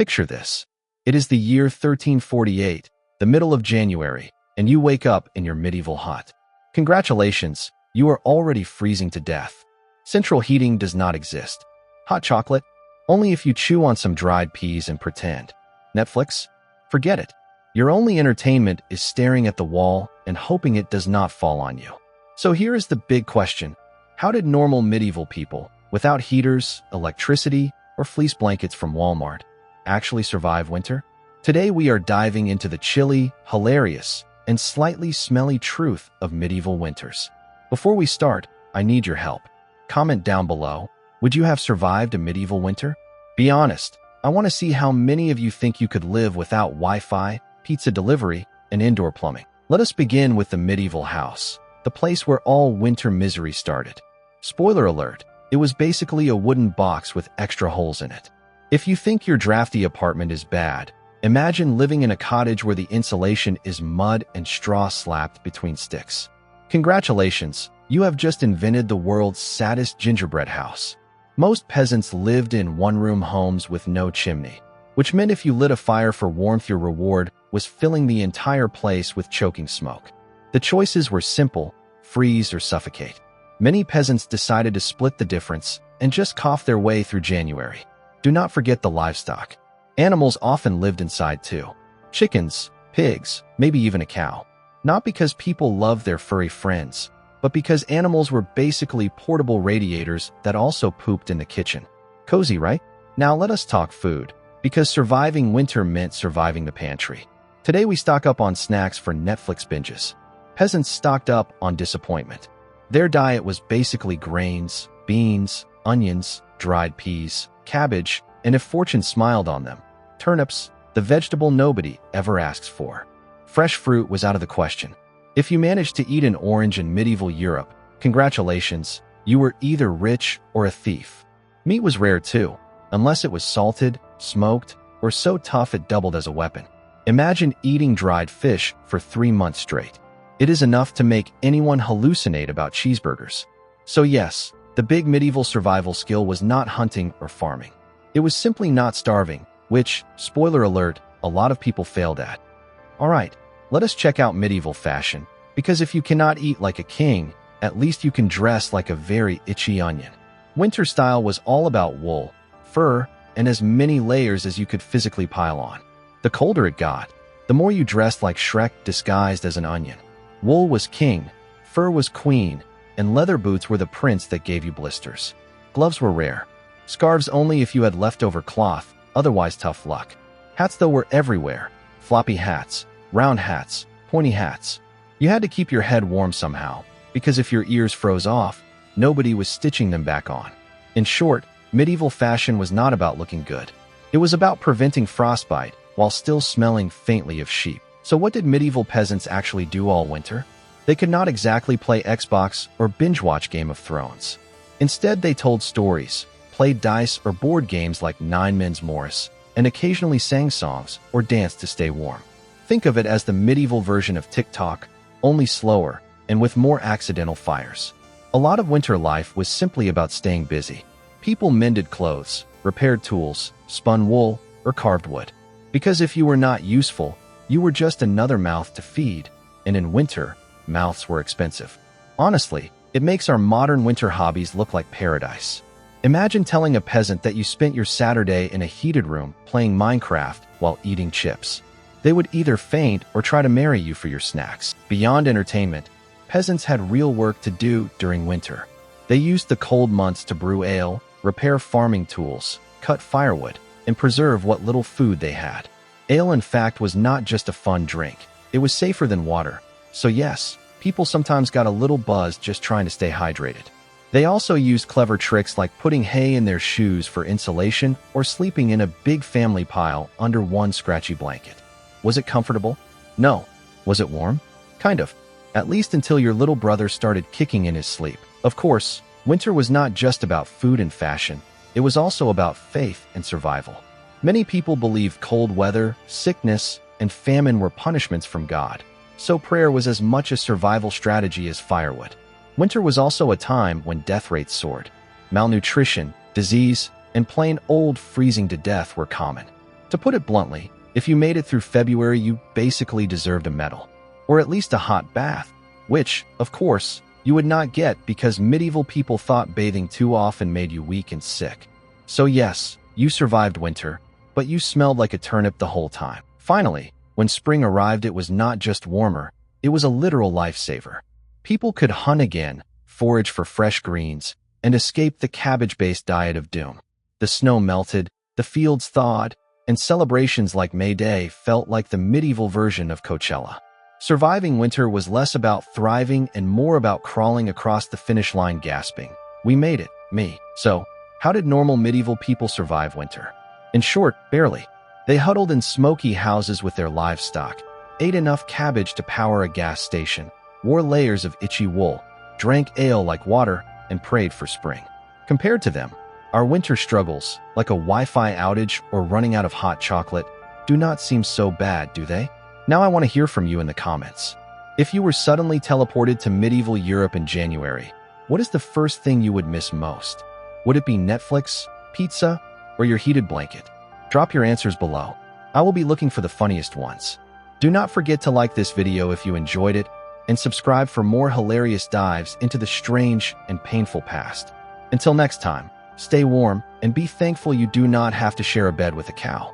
Picture this. It is the year 1348, the middle of January, and you wake up in your medieval hut. Congratulations, you are already freezing to death. Central heating does not exist. Hot chocolate? Only if you chew on some dried peas and pretend. Netflix? Forget it. Your only entertainment is staring at the wall and hoping it does not fall on you. So here is the big question. How did normal medieval people, without heaters, electricity, or fleece blankets from Walmart, actually survive winter? Today we are diving into the chilly, hilarious, and slightly smelly truth of medieval winters. Before we start, I need your help. Comment down below. Would you have survived a medieval winter? Be honest. I want to see how many of you think you could live without Wi-Fi, pizza delivery, and indoor plumbing. Let us begin with the medieval house, the place where all winter misery started. Spoiler alert, it was basically a wooden box with extra holes in it. If you think your drafty apartment is bad, imagine living in a cottage where the insulation is mud and straw slapped between sticks. Congratulations, you have just invented the world's saddest gingerbread house. Most peasants lived in one-room homes with no chimney, which meant if you lit a fire for warmth, your reward was filling the entire place with choking smoke. The choices were simple: freeze or suffocate. Many peasants decided to split the difference and just cough their way through January. Do not forget the livestock. Animals often lived inside too. Chickens, pigs, maybe even a cow. Not because people loved their furry friends, but because animals were basically portable radiators that also pooped in the kitchen. Cozy, right? Now let us talk food, because surviving winter meant surviving the pantry. Today we stock up on snacks for Netflix binges. Peasants stocked up on disappointment. Their diet was basically grains, beans, onions, dried peas, cabbage, and if fortune smiled on them, turnips, the vegetable nobody ever asks for. Fresh fruit was out of the question. If you managed to eat an orange in medieval Europe, congratulations, you were either rich or a thief. Meat was rare too, unless it was salted, smoked, or so tough it doubled as a weapon. Imagine eating dried fish for 3 months straight. It is enough to make anyone hallucinate about cheeseburgers. So yes, the big medieval survival skill was not hunting or farming. It was simply not starving, which, spoiler alert, a lot of people failed at. Alright, let us check out medieval fashion, because if you cannot eat like a king, at least you can dress like a very itchy onion. Winter style was all about wool, fur, and as many layers as you could physically pile on. The colder it got, the more you dressed like Shrek disguised as an onion. Wool was king, fur was queen, and leather boots were the prince that gave you blisters. Gloves were rare. Scarves only if you had leftover cloth, otherwise tough luck. Hats though were everywhere. Floppy hats, round hats, pointy hats. You had to keep your head warm somehow, because if your ears froze off, nobody was stitching them back on. In short, medieval fashion was not about looking good. It was about preventing frostbite while still smelling faintly of sheep. So what did medieval peasants actually do all winter? They could not exactly play Xbox or binge-watch Game of Thrones. Instead, they told stories, played dice or board games like Nine Men's Morris, and occasionally sang songs or danced to stay warm. Think of it as the medieval version of TikTok, only slower and with more accidental fires. A lot of winter life was simply about staying busy. People mended clothes, repaired tools, spun wool, or carved wood. Because if you were not useful, you were just another mouth to feed, and in winter, mouths were expensive. Honestly, it makes our modern winter hobbies look like paradise. Imagine telling a peasant that you spent your Saturday in a heated room playing Minecraft while eating chips. They would either faint or try to marry you for your snacks. Beyond entertainment, peasants had real work to do during winter. They used the cold months to brew ale, repair farming tools, cut firewood, and preserve what little food they had. Ale, in fact, was not just a fun drink. It was safer than water. So yes, people sometimes got a little buzzed just trying to stay hydrated. They also used clever tricks like putting hay in their shoes for insulation or sleeping in a big family pile under one scratchy blanket. Was it comfortable? No. Was it warm? Kind of. At least until your little brother started kicking in his sleep. Of course, winter was not just about food and fashion. It was also about faith and survival. Many people believed cold weather, sickness, and famine were punishments from God. So prayer was as much a survival strategy as firewood. Winter was also a time when death rates soared. Malnutrition, disease, and plain old freezing to death were common. To put it bluntly, if you made it through February, you basically deserved a medal. Or at least a hot bath, which, of course, you would not get because medieval people thought bathing too often made you weak and sick. So yes, you survived winter, but you smelled like a turnip the whole time. Finally, when spring arrived, it was not just warmer, it was a literal lifesaver. People could hunt again, forage for fresh greens, and escape the cabbage-based diet of doom. The snow melted, the fields thawed, and celebrations like May Day felt like the medieval version of Coachella. Surviving winter was less about thriving and more about crawling across the finish line gasping, "We made it, me." So, how did normal medieval people survive winter? In short, barely. They huddled in smoky houses with their livestock, ate enough cabbage to power a gas station, wore layers of itchy wool, drank ale like water, and prayed for spring. Compared to them, our winter struggles, like a Wi-Fi outage or running out of hot chocolate, do not seem so bad, do they? Now I want to hear from you in the comments. If you were suddenly teleported to medieval Europe in January, what is the first thing you would miss most? Would it be Netflix, pizza, or your heated blanket? Drop your answers below. I will be looking for the funniest ones. Do not forget to like this video if you enjoyed it, and subscribe for more hilarious dives into the strange and painful past. Until next time, stay warm and be thankful you do not have to share a bed with a cow.